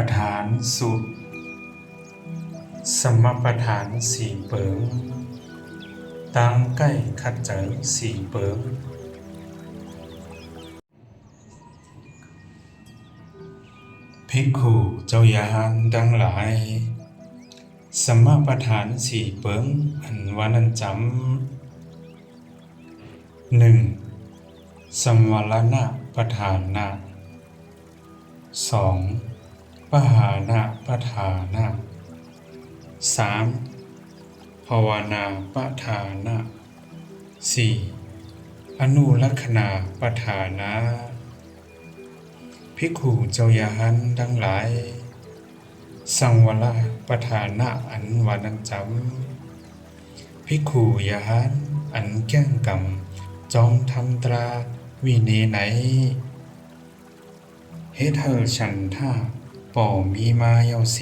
ประธานสุดสมประธานสี่เปิงตั้งใกล้ขัดเจอสี่เปิงภิกขุเจ้ายานดังหลายสมประธานสี่เปิงอันวานันจำหนึ่งสัมวรณะประธานะสองปหานะประธานะสามภาวนาประธานะสี่อนุลักขณาประธานะภิกขุเจ้ายานดังหลายสังวรประธานะอันวานันจำภิกขุยานอันแก้งกรรมจอมทำตราวิเนไหนเฮเธอฉันท่าป่อมีมาเยาเส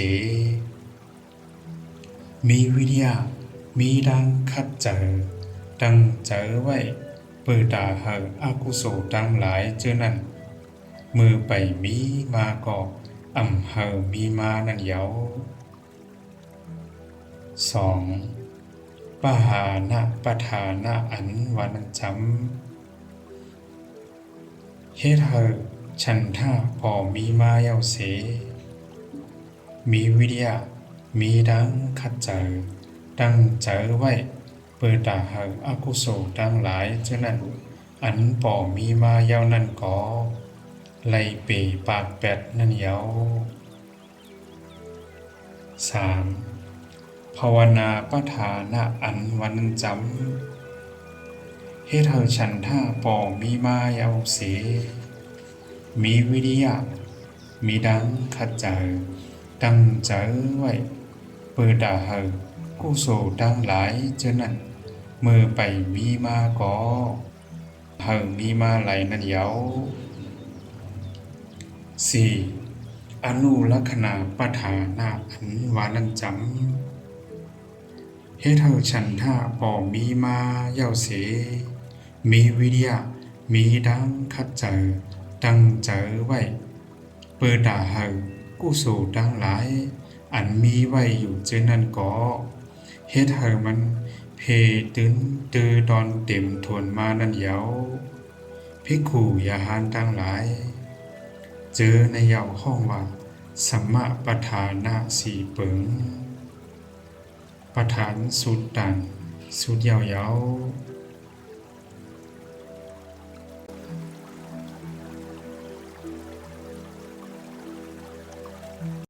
มีวิทยามีดังคัดเจอดังเจอไว้เปิดตาเหออากุโสดังหลายเจอนั่นมือไปมีมาก็อ่ำเหอมีมานั่นเยาสองปหานะประธานะอันวานันจำเฮเธอฉันท่าป่อมีมาเยาเสมีวิทยามีดังคัดเจอดังเจอไว้เปิดตาเหออากุโสดังหลายเจานั้นอันป่อมีมาเยานั่นก็ไล่เปปากแปดนั่นเยาสามภาวนาประธานะอันวานันจำเฮเธอฉันท่าป่อมีมาเยาเสมีวิทยามีดังคัดเจอดังเจอไว้เปิดตาเหอกุโสดังหลายเจานั้นมือไปมีมาก็เหอมีมาไหลนั่นเยาสี่อนุลักขณาประธานะอันวานันจำเฮเธอฉันท่าป่อมีมาเยาเสมีวิทยามีดังคัดเจอดังเจอไว้เปิดตาเหอกุโสดังหลายอันมีไว้อยู่เจานั้นก็เฮ็ดให้มันเพตื้นตือดอนเต็มทวนมานั่นเยาภิกขุยาหานทั้งหลายเจอในเยาห้องว่าสัมมาประธานะสี่เปิงประธานสุดตันสุดยาว